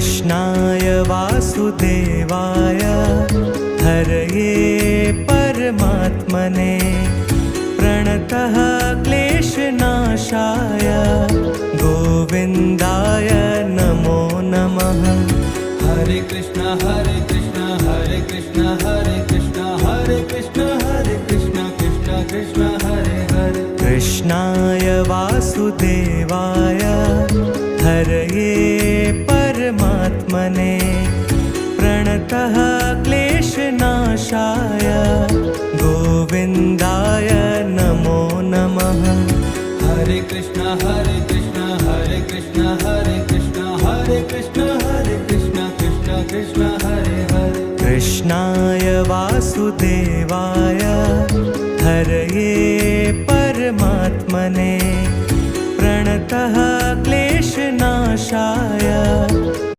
कृष्णाय वासुदेवाय हरये परमात्मने प्रणतः क्लेशनाशाय गोविन्दाय नमो नमः। हरे कृष्ण हरे कृष्ण हरे कृष्ण हरे कृष्ण हरे कृष्ण हरे कृष्ण कृष्ण कृष्ण हरे हरे। कृष्णाय वासुदेवाय हरये परमात्मने